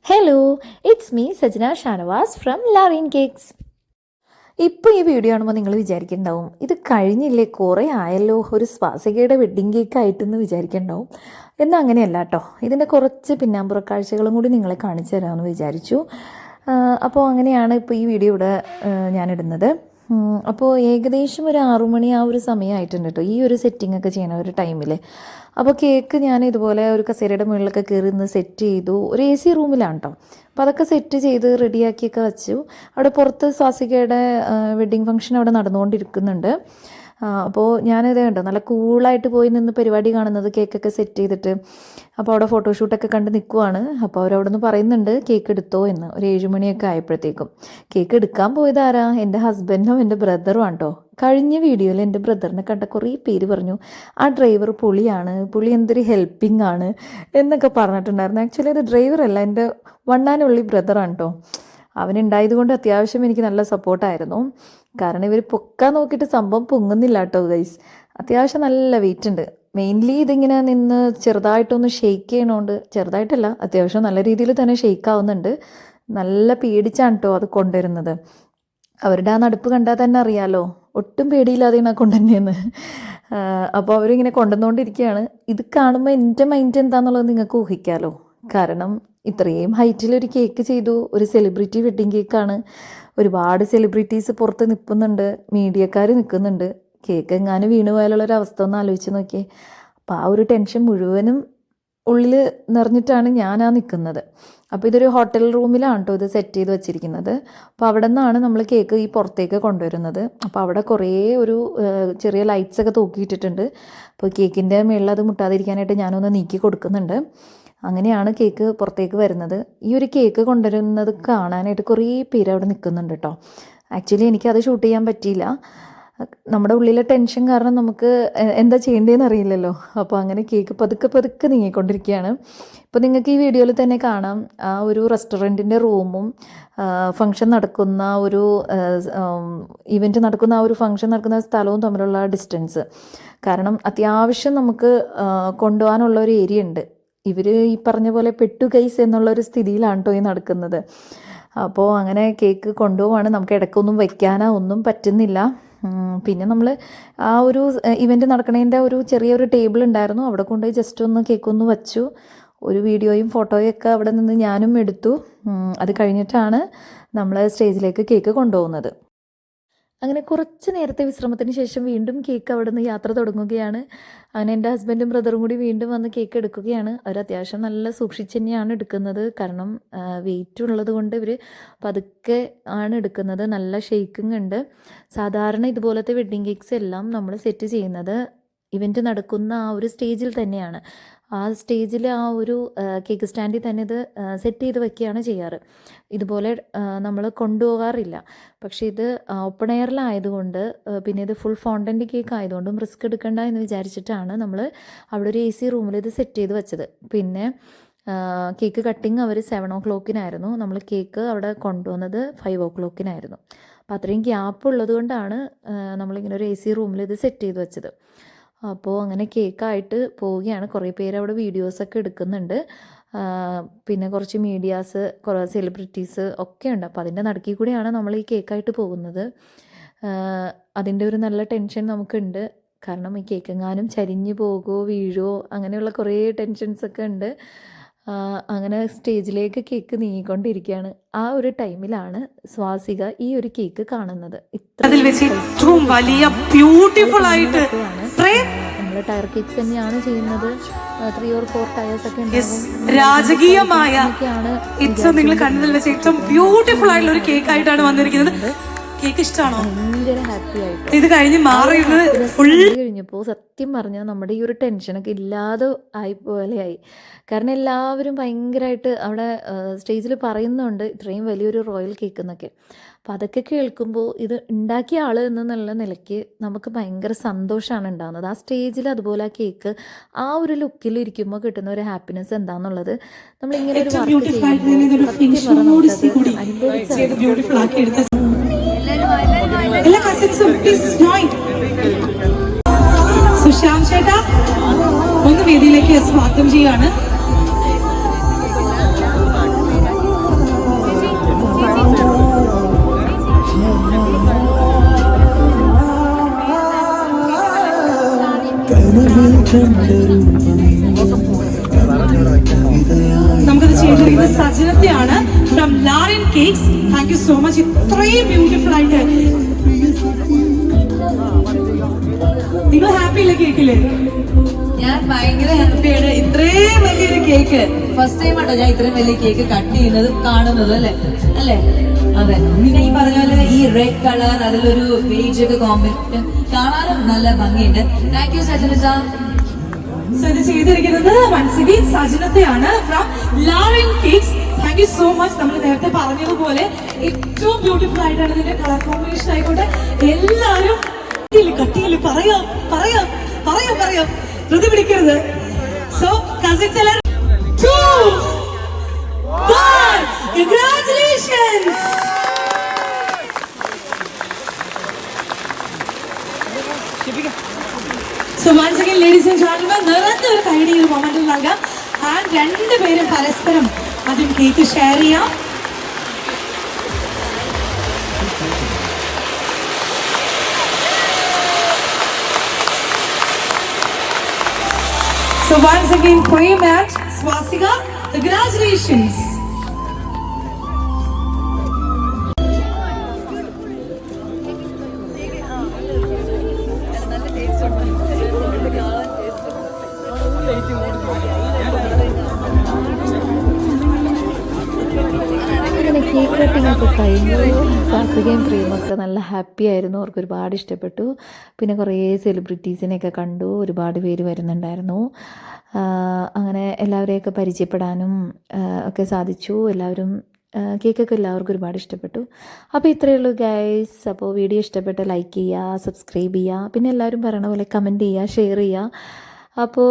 Hello, it's me Sajna Shanavas from Larin Cakes. ഇപ്പോൾ ഈ video കാണുമ്പോൾ നിങ്ങൾ വിചാരിക്കുന്നുണ്ടാവും, ഇത് കഴിഞ്ഞില്ലേ, കുറേ ആയല്ലോ ഒരു സ്വാസികയുടെ വെഡ്ഡിങ് കേക്ക് ആയിട്ടെന്ന് വിചാരിക്കുന്നുണ്ടാവും. എന്നാൽ അങ്ങനെയല്ല കേട്ടോ. ഇതിൻ്റെ കുറച്ച് പിന്നാമ്പുറ കാഴ്ചകളും കൂടി നിങ്ങളെ കാണിച്ചു തരാമെന്ന് വിചാരിച്ചു. അപ്പോൾ അങ്ങനെയാണ് ഇപ്പോൾ ഈ വീഡിയോ ഇവിടെ ഞാനിടുന്നത്. അപ്പോൾ ഏകദേശം ഒരു 6 മണി ആ ഒരു സമയമായിട്ടുണ്ട് കേട്ടോ, ഈ ഒരു സെറ്റിംഗ് ഒക്കെ ചെയ്യണ ഒരു ടൈമിൽ. അപ്പോൾ കേക്ക് ഞാൻ ഇതുപോലെ ഒരു കസേരയുടെ മുകളിലൊക്കെ കയറി നിന്ന് സെറ്റ് ചെയ്തു. ഒരു AC റൂമിലാണ് കേട്ടോ. അപ്പോൾ അതൊക്കെ സെറ്റ് ചെയ്ത് റെഡിയാക്കിയൊക്കെ വെച്ചു. അവിടെ പുറത്ത് സ്വാസികയുടെ വെഡ്ഡിങ് ഫംഗ്ഷൻ അവിടെ നടന്നുകൊണ്ടിരിക്കുന്നുണ്ട്. അപ്പോൾ ഞാനിത് കണ്ടോ, നല്ല കൂളായിട്ട് പോയി നിന്ന് പരിപാടി കാണുന്നത്, കേക്കൊക്കെ സെറ്റ് ചെയ്തിട്ട്. അപ്പോൾ അവിടെ ഫോട്ടോഷൂട്ടൊക്കെ കണ്ട് നിൽക്കുവാണ്. അപ്പോൾ അവരവിടെ നിന്ന് പറയുന്നുണ്ട് കേക്ക് എടുത്തോ എന്ന്. ഒരു 7 മണിയൊക്കെ ആയപ്പോഴത്തേക്കും കേക്ക് എടുക്കാൻ പോയത് ആരാ? എൻ്റെ ഹസ്ബൻഡും എൻ്റെ ബ്രദറും ആണ് കേട്ടോ. കഴിഞ്ഞ വീഡിയോയിൽ എൻ്റെ ബ്രദറിനെ കണ്ട കുറേ പേര് പറഞ്ഞു, ആ ഡ്രൈവർ പുള്ളിയാണ്, പുള്ളി എന്തൊരു ഹെൽപ്പിംഗ് ആണ് എന്നൊക്കെ പറഞ്ഞിട്ടുണ്ടായിരുന്നു. ആക്ച്വലി അത് ഡ്രൈവറല്ല, എൻ്റെ വൺ ആൻഡ് ഓൺലി ബ്രദറാണ് കേട്ടോ. അവനുണ്ടായത് കൊണ്ട് അത്യാവശ്യം എനിക്ക് നല്ല സപ്പോർട്ടായിരുന്നു. കാരണം ഇവർ പൊക്കാൻ നോക്കിയിട്ട് സംഭവം പൊങ്ങുന്നില്ല കേട്ടോ ഗൈസ്. അത്യാവശ്യം നല്ല വെയിറ്റ് ഉണ്ട്. മെയിൻലി ഇതിങ്ങനെ നിന്ന് ചെറുതായിട്ടൊന്ന് ഷെയ്ക്ക് ചെയ്യണോണ്ട്, ചെറുതായിട്ടല്ല അത്യാവശ്യം നല്ല രീതിയിൽ തന്നെ ഷെയ്ക്ക് ആവുന്നുണ്ട്. നല്ല പേടിച്ചാണ് കേട്ടോ അത് കൊണ്ടുവരുന്നത്. അവരുടെ ആ നടുപ്പ് കണ്ടാൽ തന്നെ അറിയാലോ, ഒട്ടും പേടിയില്ലാതെയാണ് കൊണ്ടുതന്നെയെന്ന്. അപ്പോൾ അവരിങ്ങനെ കൊണ്ടുവന്നുകൊണ്ടിരിക്കുകയാണ്. ഇത് കാണുമ്പോൾ എൻ്റെ മൈൻഡ് എന്താണെന്നുള്ളത് നിങ്ങൾക്ക് ഊഹിക്കാമല്ലോ. കാരണം ഇത്രയും ഹൈറ്റിലൊരു കേക്ക് ചെയ്തു, ഒരു സെലിബ്രിറ്റി വെഡ്ഡിങ് കേക്കാണ്. ഒരുപാട് സെലിബ്രിറ്റീസ് പുറത്ത് നിൽക്കുന്നുണ്ട്, മീഡിയക്കാർ നിൽക്കുന്നുണ്ട്. കേക്ക് എങ്ങാനും വീണ് പോയാലുള്ളൊരവസ്ഥ ഒന്ന് ആലോചിച്ച് നോക്കിയേ. അപ്പോൾ ആ ഒരു ടെൻഷൻ മുഴുവനും ഉള്ളിൽ നിറഞ്ഞിട്ടാണ് ഞാനാ നിൽക്കുന്നത്. അപ്പോൾ ഇതൊരു ഹോട്ടൽ റൂമിലാണ് കേട്ടോ ഇത് സെറ്റ് ചെയ്ത് വെച്ചിരിക്കുന്നത്. അപ്പോൾ അവിടെ നിന്നാണ് നമ്മൾ കേക്ക് ഈ പുറത്തേക്ക് കൊണ്ടുവരുന്നത്. അപ്പോൾ അവിടെ കുറേ ഒരു ചെറിയ ലൈറ്റ്സൊക്കെ തൂക്കിയിട്ടിട്ടുണ്ട്. അപ്പോൾ കേക്കിൻ്റെ മുകളിൽ അത് മുട്ടാതിരിക്കാനായിട്ട് ഞാനൊന്ന് നീക്കി കൊടുക്കുന്നുണ്ട്. അങ്ങനെയാണ് കേക്ക് പുറത്തേക്ക് വരുന്നത്. ഈ ഒരു കേക്ക് കൊണ്ടുവരുന്നത് കാണാനായിട്ട് കുറേ പേര് അവിടെ നിൽക്കുന്നുണ്ട് കേട്ടോ. ആക്ച്വലി എനിക്കത് ഷൂട്ട് ചെയ്യാൻ പറ്റിയില്ല. നമ്മുടെ ഉള്ളിലെ ടെൻഷൻ കാരണം നമുക്ക് എന്താ ചെയ്യേണ്ടതെന്ന് അറിയില്ലല്ലോ. അപ്പോൾ അങ്ങനെ കേക്ക് പതുക്കെ പതുക്കെ നീങ്ങിക്കൊണ്ടിരിക്കുകയാണ്. ഇപ്പോൾ നിങ്ങൾക്ക് ഈ വീഡിയോയിൽ തന്നെ കാണാം ആ ഒരു റെസ്റ്റോറൻറ്റിൻ്റെ റൂമും ഫംഗ്ഷൻ നടക്കുന്ന ഒരു ഇവൻറ്റ് നടക്കുന്ന ആ ഒരു ഫംഗ്ഷൻ നടക്കുന്ന സ്ഥലവും തമ്മിലുള്ള ഡിസ്റ്റൻസ്. കാരണം അത്യാവശ്യം നമുക്ക് കൊണ്ടുപോകാനുള്ള ഒരു ഏരിയ ഉണ്ട്. ഇവർ ഈ പറഞ്ഞ പോലെ പെട്ടു ഗൈസ് എന്നുള്ളൊരു സ്ഥിതിയിലാണ് കേട്ടോ ഈ നടക്കുന്നത്. അപ്പോൾ അങ്ങനെ കേക്ക് കൊണ്ടുപോവാണ്. നമുക്ക് ഇടയ്ക്കൊന്നും വയ്ക്കാനോ ഒന്നും പറ്റുന്നില്ല. പിന്നെ നമ്മൾ ആ ഒരു ഇവൻറ്റ് നടക്കണതിൻ്റെ ഒരു ചെറിയൊരു ടേബിൾ ഉണ്ടായിരുന്നു, അവിടെ കൊണ്ടുപോയി ജസ്റ്റ് ഒന്ന് കേക്കൊന്ന് വച്ചു. ഒരു വീഡിയോയും ഫോട്ടോയും ഒക്കെ അവിടെ നിന്ന് ഞാനും എടുത്തു. അത് കഴിഞ്ഞിട്ടാണ് നമ്മൾ സ്റ്റേജിലേക്ക് കേക്ക് കൊണ്ടുപോകുന്നത്. അങ്ങനെ കുറച്ച് നേരത്തെ വിശ്രമത്തിന് ശേഷം വീണ്ടും കേക്ക് അവിടെ നിന്ന് യാത്ര തുടങ്ങുകയാണ്. അങ്ങനെ എൻ്റെ ഹസ്ബൻഡും ബ്രദറും കൂടി വീണ്ടും വന്ന് കേക്ക് എടുക്കുകയാണ്. അവർ അത്യാവശ്യം നല്ല സൂക്ഷിച്ച് തന്നെയാണ് എടുക്കുന്നത്. കാരണം വെയിറ്റ് ഉള്ളത് കൊണ്ട് ഇവർ പതുക്കെ ആണ് എടുക്കുന്നത്. നല്ല ഷേക്കിംഗ് ഉണ്ട്. സാധാരണ ഇതുപോലത്തെ വെഡ്ഡിങ് കേക്ക്സ് എല്ലാം നമ്മൾ സെറ്റ് ചെയ്യുന്നത് ഇവൻറ്റ് നടക്കുന്ന ആ ഒരു സ്റ്റേജിൽ തന്നെയാണ്. ആ സ്റ്റേജിൽ ആ ഒരു കേക്ക് സ്റ്റാൻഡിൽ തന്നെ ഇത് സെറ്റ് ചെയ്ത് വയ്ക്കുകയാണ് ചെയ്യാറ്. ഇതുപോലെ നമ്മൾ കൊണ്ടുപോകാറില്ല. പക്ഷേ ഇത് ഓപ്പൺ എയറിലായതുകൊണ്ട്, പിന്നെ ഇത് ഫുൾ ഫോണ്ടൻ്റ് കേക്ക് ആയതുകൊണ്ടും റിസ്ക് എടുക്കണ്ട എന്ന് വിചാരിച്ചിട്ടാണ് നമ്മൾ അവിടെ ഒരു AC റൂമിൽ ഇത് സെറ്റ് ചെയ്ത് വെച്ചത്. പിന്നെ കേക്ക് കട്ടിങ് അവർ 7 o'clockനായിരുന്നു. നമ്മൾ കേക്ക് അവിടെ കൊണ്ടുവന്നത് 5 o'clockനായിരുന്നു. അപ്പോൾ അത്രയും ഗ്യാപ്പ് ഉള്ളത് കൊണ്ടാണ് നമ്മളിങ്ങനെ ഒരു AC റൂമിൽ ഇത് സെറ്റ് ചെയ്ത് വെച്ചത്. അപ്പോൾ അങ്ങനെ കേക്കായിട്ട് പോവുകയാണ്. കുറേ പേര് അവിടെ വീഡിയോസൊക്കെ എടുക്കുന്നുണ്ട്. പിന്നെ കുറച്ച് മീഡിയാസ്, കുറേ സെലിബ്രിറ്റീസ് ഒക്കെ ഉണ്ട്. അപ്പോൾ അതിൻ്റെ നടുക്കിൽ കൂടിയാണ് നമ്മൾ ഈ കേക്കായിട്ട് പോകുന്നത്. അതിൻ്റെ ഒരു നല്ല ടെൻഷൻ നമുക്കുണ്ട്. കാരണം ഈ കേക്ക് എങ്ങാനും ചരിഞ്ഞു പോകുമോ വീഴുമോ അങ്ങനെയുള്ള കുറേ ടെൻഷൻസൊക്കെ ഉണ്ട്. അങ്ങനെ സ്റ്റേജിലേക്ക് കേക്ക് നീങ്ങിക്കൊണ്ടിരിക്കുകയാണ്. ആ ഒരു ടൈമിലാണ് സ്വാസിക ഈ ഒരു കേക്ക് കാണുന്നത്. ഏറ്റവും വലിയ ബ്യൂട്ടിഫുൾ ആയിട്ട് നമ്മൾ ടയർ കേക്ക്സ് തന്നെയാണ് ചെയ്യുന്നത്. 3 or 4 ടയേഴ്സ് ഒക്കെ രാജകീയമായ നിങ്ങൾ കണ്ടതിൽ വെച്ച് ഏറ്റവും ബ്യൂട്ടിഫുൾ ആയിട്ടുള്ള ഒരു കേക്ക് ആയിട്ടാണ് വന്നിരിക്കുന്നത്. കേക്ക് ഇഷ്ടമാണോ? ഭയങ്കര ഹാപ്പി ആയിട്ട് ഇത് കഴിഞ്ഞപ്പോൾ സത്യം പറഞ്ഞാൽ നമ്മുടെ ഈ ഒരു ടെൻഷനൊക്കെ ഇല്ലാതെ ആയി പോലെയായി. കാരണം എല്ലാവരും ഭയങ്കരമായിട്ട് അവിടെ സ്റ്റേജിൽ പറയുന്നുണ്ട് ഇത്രയും വലിയൊരു റോയൽ കേക്ക് എന്നൊക്കെ. അപ്പോൾ അതൊക്കെ കേൾക്കുമ്പോൾ ഇത് ഉണ്ടാക്കിയ ആൾ എന്നുള്ള നിലയ്ക്ക് നമുക്ക് ഭയങ്കര സന്തോഷമാണ് ഉണ്ടാകുന്നത്. ആ സ്റ്റേജിൽ അതുപോലെ ആ കേക്ക് ആ ഒരു ലുക്കിൽ ഇരിക്കുമ്പോൾ കിട്ടുന്ന ഒരു ഹാപ്പിനെസ് എന്താണെന്നുള്ളത് നമ്മളിങ്ങനെ ഒരു വർക്ക് ചെയ്യുമ്പോൾ അനുഭവിച്ചത്. എല്ലാ കസിൻസും പ്ലീസ് ജോയിൻ. സുശാം ചേട്ടാ ഒന്ന് വേദിയിലേക്ക് സ്വാഗതം ചെയ്യാണ്. നമുക്കത് ചെയ്തിരിക്കുന്നത് സജനത്തെയാണ് from Larin Cakes. Thank you so much. ഇത്രയും ബ്യൂട്ടിഫുൾ ആയിട്ട് നിങ്ങൾ ഹാപ്പി അല്ലേ കേക്കില്? ഞാൻ ഭയങ്കര ഹാപ്പിയാണ്. ഇത്രയും വലിയൊരു കേക്ക് ഫസ്റ്റ് ടൈം ആട്ടോ ഞാൻ ഇത്രയും വലിയ കേക്ക് കട്ട് ചെയ്യുന്നതും കാണുന്നതും. അല്ലേ അല്ലേ? അതെ. പിന്നെ ഈ പറഞ്ഞ പോലെ ഈ റെഡ് കളർ അതിലൊരു ബേജ് ഒക്കെ കോമ്പിനേഷൻ കാണാനും നല്ല ഭംഗിയുണ്ട്. Thank you Sajna sir. So ഇത് ചെയ്തിരിക്കുന്നത് once again സജനത്തെയാണ് from Larin Cakes. Thank you so much. നമ്മൾ നേരത്തെ പറഞ്ഞതുപോലെ ഏറ്റവും ബ്യൂട്ടിഫുൾ ആയിട്ടാണ് ഇതിന്റെ കളർ കോമ്പിനേഷൻ ആയിക്കോട്ടെ. എല്ലാവരും കട്ടിയിൽ പറയാം പറയാം പറയാം പറയാം ധൃതി പിടിക്കരുത്. സോ കസിൻസ് എല്ലാവരും 2, 1, congratulations. So once again ladies and gentlemen, നിറഞ്ഞ ഒരു കൈഡി ഒരു മൊമെന്റിൽ നൽകാം. ആൻഡ് രണ്ടുപേരും പരസ്പരം ആദ്യം കേക്ക് ഷെയർ ചെയ്യാം. So once again, Prem and Swastika, congratulations. അങ്ങനെ കേക്ക് കട്ടിങ് ഒക്കെ കഴിഞ്ഞു. സ്വാസികയും പ്രിയമൊക്കെ നല്ല ഹാപ്പി ആയിരുന്നു. അവർക്ക് ഒരുപാട് ഇഷ്ടപ്പെട്ടു. പിന്നെ കുറേ സെലിബ്രിറ്റീസിനെയൊക്കെ കണ്ടു. ഒരുപാട് പേര് വരുന്നുണ്ടായിരുന്നു. അങ്ങനെ എല്ലാവരെയൊക്കെ പരിചയപ്പെടാനും ഒക്കെ സാധിച്ചു. എല്ലാവരും കേക്കൊക്കെ എല്ലാവർക്കും ഒരുപാട് ഇഷ്ടപ്പെട്ടു. അപ്പോൾ ഇത്രയേ ഉള്ളൂ ഗൈസ്. അപ്പോൾ വീഡിയോ ഇഷ്ടപ്പെട്ട ലൈക്ക് ചെയ്യുക, സബ്സ്ക്രൈബ് ചെയ്യുക, പിന്നെ എല്ലാവരും പറയണ പോലെ കമൻറ്റ് ചെയ്യുക, ഷെയർ ചെയ്യുക. അപ്പോൾ